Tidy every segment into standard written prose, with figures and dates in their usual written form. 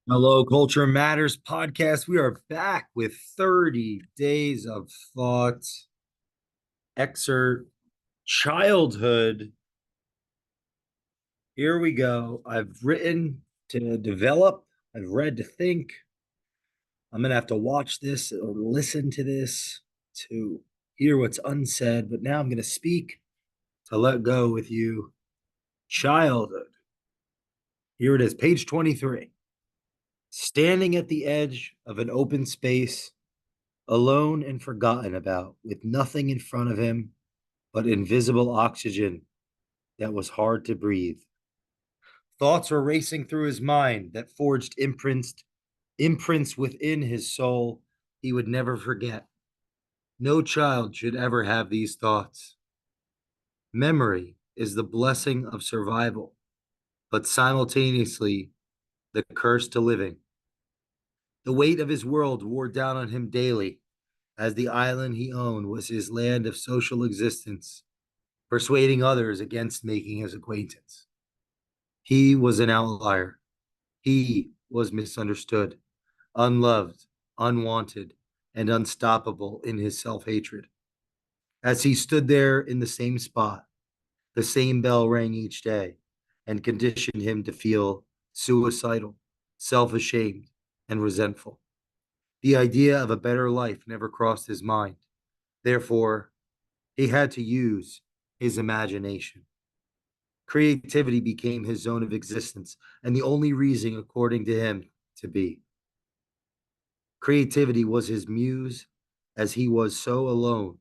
Hello, Culture Matters podcast. We are back with 30 days of thought, excerpt, childhood. Here we go. I've written to develop, I've read to think. I'm going to have to watch this or listen to this to hear what's unsaid, but now I'm going to speak to let go with you. Childhood. Here it is, page 23. Standing at the edge of an open space, alone and forgotten about, with nothing in front of him but invisible oxygen that was hard to breathe. Thoughts were racing through his mind that forged imprints within his soul he would never forget. No child should ever have these thoughts. Memory is the blessing of survival, but simultaneously the curse to living. The weight of his world wore down on him daily, as the island he owned was his land of social existence, persuading others against making his acquaintance. He was an outlier. He was misunderstood, unloved, unwanted, and unstoppable in his self hatred. As he stood there in the same spot, the same bell rang each day and conditioned him to feel suicidal, self ashamed, and resentful. The idea of a better life never crossed his mind. Therefore, he had to use his imagination. Creativity became his zone of existence and the only reason, according to him, to be. Creativity was his muse, as he was so alone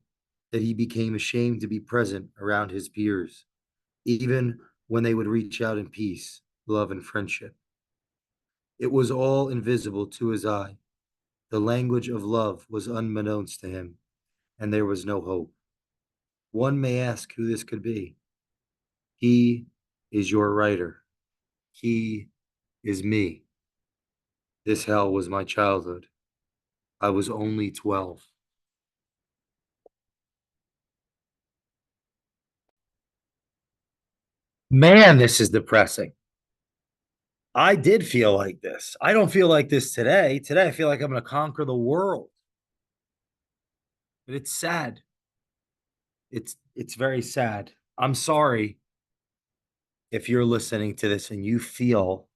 that he became ashamed to be present around his peers, even when they would reach out in peace, love, and friendship. It was all invisible to his eye. The language of love was unbeknownst to him, and there was no hope. One may ask who this could be. He is your writer. He is me. This hell was my childhood. I was only 12. Man, this is depressing. I did feel like this. I don't feel like this today. Today, I feel like I'm going to conquer the world. But it's sad. It's very sad. I'm sorry if you're listening to this and you feel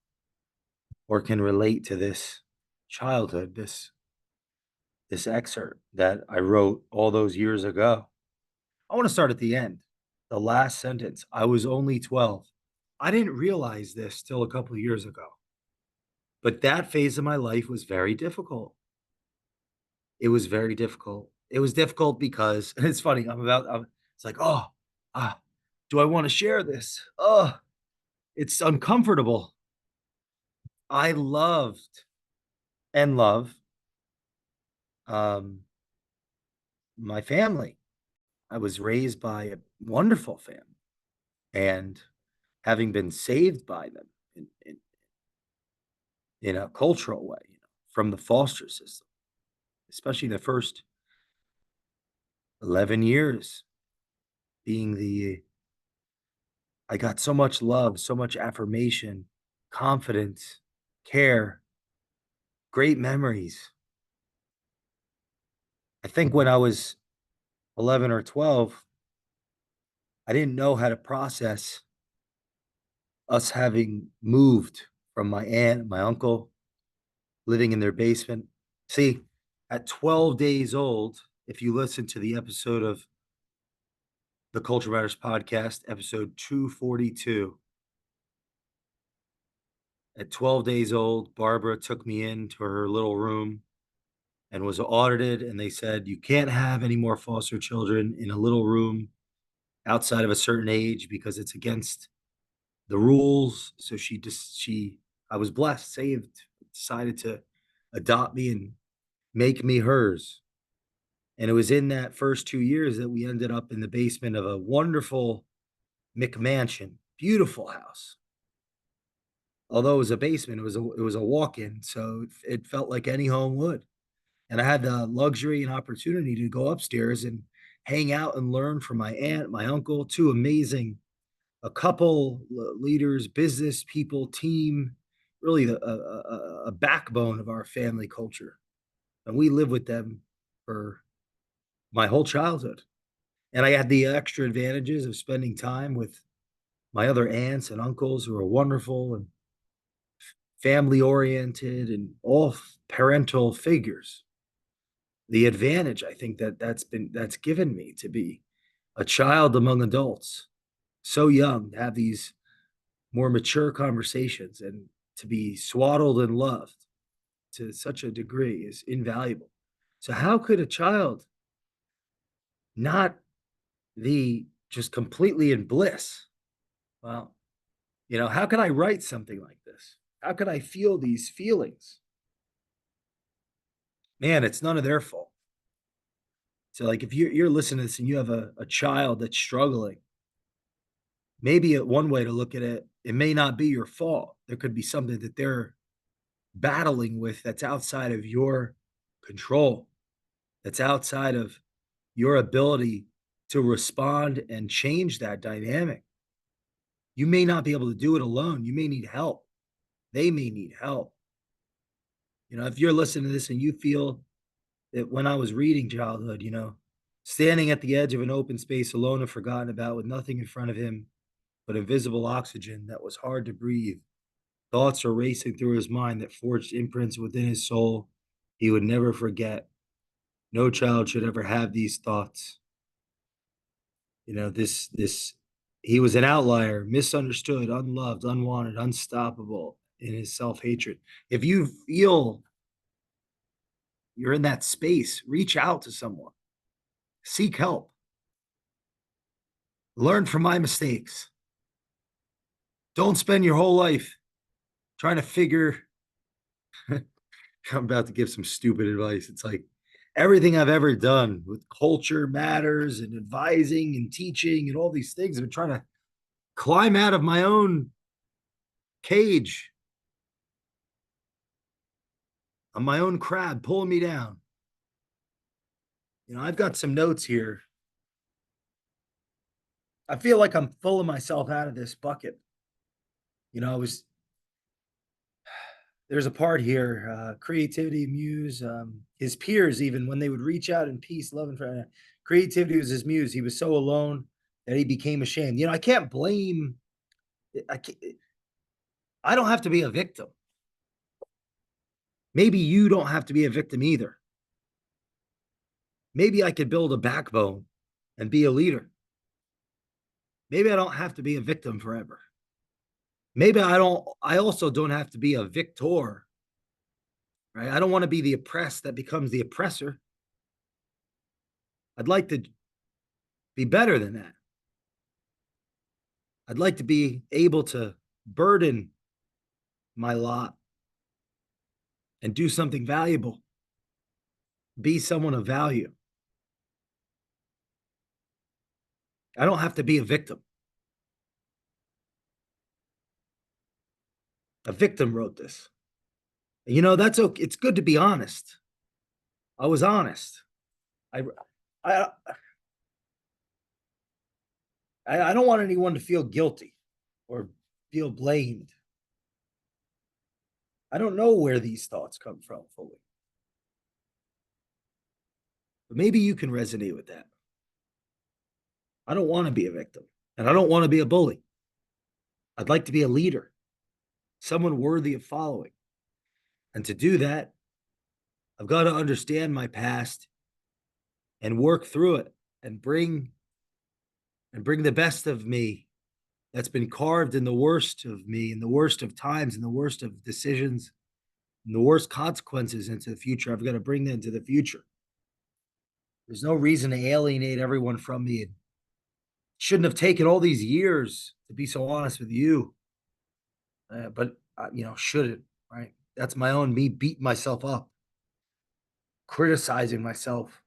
or can relate to this childhood, this excerpt that I wrote all those years ago. I want to start at the end. The last sentence. I was only 12. I didn't realize this till a couple of years ago. But that phase of my life was very difficult. It was very difficult. It was difficult because, and it's funny, it's like, oh, ah, do I want to share this? Oh, it's uncomfortable. I loved and love um, my family. I was raised by a wonderful family, and having been saved by them in a cultural way, from the foster system, especially the first 11 years being I got so much love, so much affirmation, confidence, care, great memories. I think when I was 11 or 12, I didn't know how to process us having moved from my aunt, my uncle, living in their basement. See, at 12 days old, if you listen to the episode of the Culture Matters podcast, episode 242, at 12 days old, Barbara took me into her little room and was audited. And they said, you can't have any more foster children in a little room outside of a certain age because it's against the rules. So I was blessed, saved, decided to adopt me and make me hers. And it was in that first 2 years that we ended up in the basement of a wonderful McMansion, beautiful house. Although it was a basement, it was a walk-in, so it felt like any home would. And I had the luxury and opportunity to go upstairs and hang out and learn from my aunt, my uncle, two amazing, a couple leaders, business people, team, really a backbone of our family culture. And we lived with them for my whole childhood. And I had the extra advantages of spending time with my other aunts and uncles who are wonderful and family oriented and all parental figures. The advantage I think that's given me to be a child among adults, so young, to have these more mature conversations and to be swaddled and loved to such a degree is invaluable. So how could a child not be just completely in bliss? Well, how can I write something like this? How can I feel these feelings? Man, it's none of their fault. So, like, if you're listening to this and you have a child that's struggling, maybe one way to look at it, it may not be your fault. There could be something that they're battling with that's outside of your control, that's outside of your ability to respond and change that dynamic. You may not be able to do it alone. You may need help. They may need help. If you're listening to this and you feel that when I was reading childhood, standing at the edge of an open space alone and forgotten about with nothing in front of him but invisible oxygen that was hard to breathe, thoughts are racing through his mind that forged imprints within his soul he would never forget. No child should ever have these thoughts. This he was an outlier, misunderstood, unloved, unwanted, unstoppable in his self-hatred. If you feel you're in that space, reach out to someone. Seek help. Learn from my mistakes. Don't spend your whole life trying to figure. I'm about to give some stupid advice. It's like everything I've ever done with culture matters and advising and teaching and all these things. I've been trying to climb out of my own cage. I'm my own crab pulling me down. I've got some notes here. I feel like I'm pulling myself out of this bucket. I was there's a part here, creativity, muse, his peers, even when they would reach out in peace, love, and friend. Creativity was his muse. He was so alone that he became ashamed. I can't blame. I can't, I don't have to be a victim. Maybe you don't have to be a victim either. Maybe I could build a backbone and be a leader. Maybe I don't have to be a victim forever. Maybe I also don't have to be a victor, right? I don't want to be the oppressed that becomes the oppressor. I'd like to be better than that. I'd like to be able to burden my lot and do something valuable, be someone of value. I don't have to be a victim. A victim wrote this. That's okay. It's good to be honest. I was honest. I, I, I don't want anyone to feel guilty or feel blamed. I don't know where these thoughts come from fully, but maybe you can resonate with that. I don't want to be a victim and I don't want to be a bully. I'd like to be a leader, someone worthy of following. And to do that, I've got to understand my past and work through it and bring the best of me that's been carved in the worst of me, in the worst of times, in the worst of decisions, and the worst consequences into the future. I've got to bring that into the future. There's no reason to alienate everyone from me. It shouldn't have taken all these years, to be so honest with you. But shouldn't, right? That's my own me beating myself up, criticizing myself,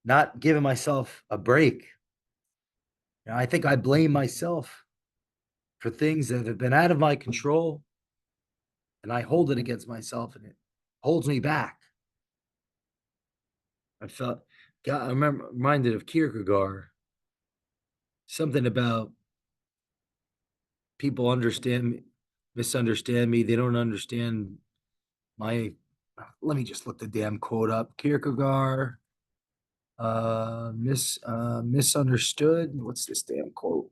not giving myself a break. I think I blame myself for things that have been out of my control, and I hold it against myself, and it holds me back. I remember reminded of Kierkegaard, something about people understand misunderstand me. They don't understand my. Let me just look the damn quote up. Kierkegaard, misunderstood. What's this damn quote?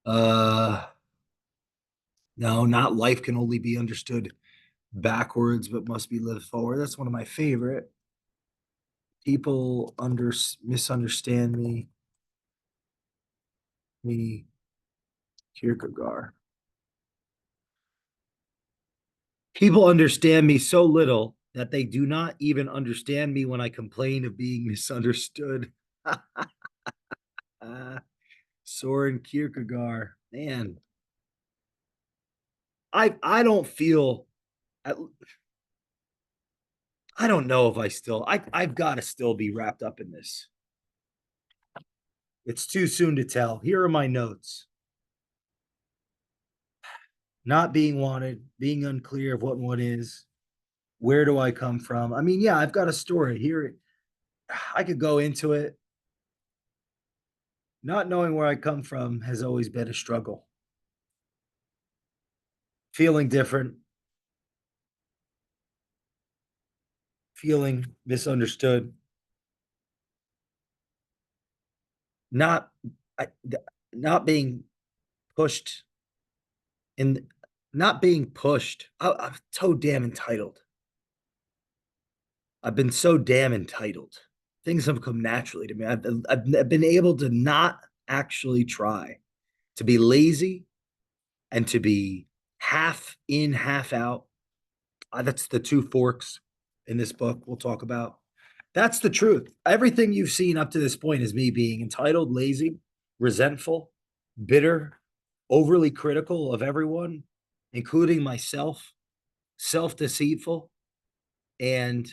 Uh, no, not life can only be understood backwards, but must be lived forward. That's one of my favorite. People misunderstand me, Kierkegaard. People understand me so little that they do not even understand me when I complain of being misunderstood. Soren Kierkegaard, man, I don't feel. I, I don't know if I've got to still be wrapped up in this. It's too soon to tell. Here are my notes. Not being wanted, being unclear of what is, where do I come from? I mean, yeah, I've got a story here. I could go into it. Not knowing where I come from has always been a struggle. Feeling different, feeling misunderstood, not I, not being pushed in, not being pushed. I'm so damn entitled. I've been so damn entitled. Things have come naturally to me. I've been able to not actually try, to be lazy and to be half in, half out. That's the two forks in this book we'll talk about. That's the truth. Everything you've seen up to this point is me being entitled, lazy, resentful, bitter, overly critical of everyone, including myself, self deceitful, and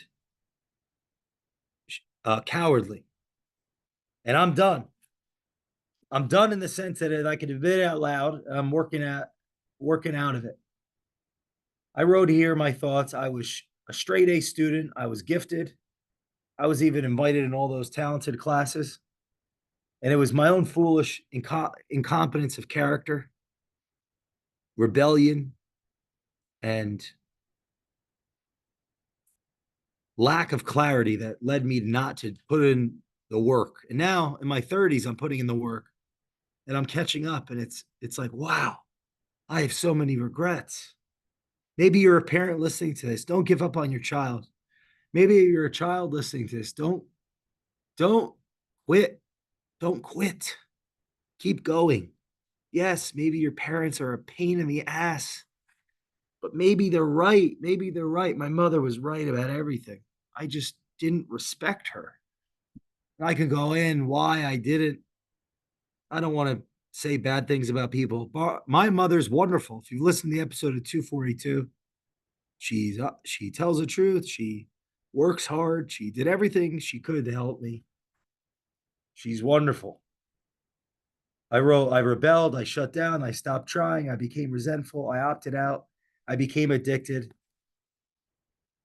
cowardly. And I'm done. I'm done in the sense that I can admit it out loud. I'm working out of it. I wrote here my thoughts. I was a straight A student. I was gifted. I was even invited in all those talented classes. And it was my own foolish incompetence of character, rebellion, and lack of clarity that led me not to put in the work. And now in my 30s, I'm putting in the work and I'm catching up. And it's like, wow, I have so many regrets. Maybe you're a parent listening to this. Don't give up on your child. Maybe you're a child listening to this. Don't quit. Don't quit. Keep going. Yes, maybe your parents are a pain in the ass, but maybe they're right. Maybe they're right. My mother was right about everything. I just didn't respect her. And I could go in why I didn't. I don't want to say bad things about people, but my mother's wonderful. If you listen to the episode of 242, she tells the truth. She works hard. She did everything she could to help me. She's wonderful. I rebelled, I shut down, I stopped trying, I became resentful, I opted out, I became addicted.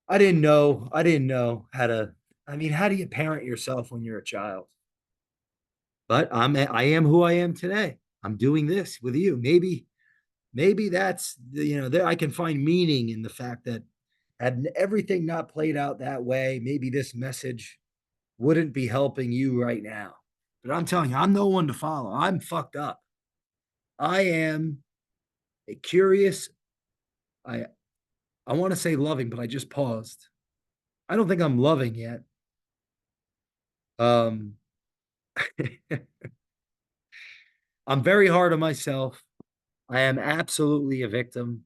I didn't know how to, I mean, how do you parent yourself when you're a child? But I am who I am today. I'm doing this with you. Maybe that's there I can find meaning in the fact that had everything not played out that way, maybe this message wouldn't be helping you right now. But I'm telling you, I'm no one to follow. I'm fucked up. I am a curious, I I want to say loving, but I just paused. I don't think I'm loving yet. Um I'm very hard on myself. I am absolutely a victim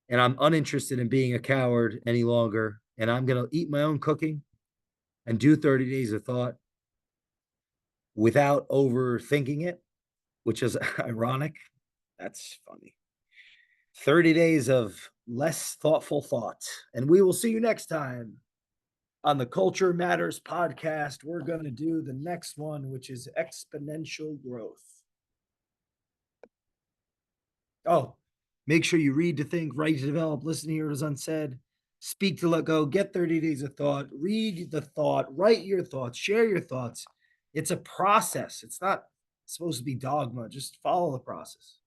and I'm uninterested in being a coward any longer. And I'm going to eat my own cooking and do 30 days of thought without overthinking it, which is ironic. That's funny. 30 days of less thoughtful thoughts. And we will see you next time on the Culture Matters podcast. We're going to do the next one, which is exponential growth. Oh, make sure you read to think, write to develop, listen to hear what is unsaid, speak to let go, get 30 days of thought, read the thought, write your thoughts, share your thoughts. It's a process. It's not supposed to be dogma. Just follow the process.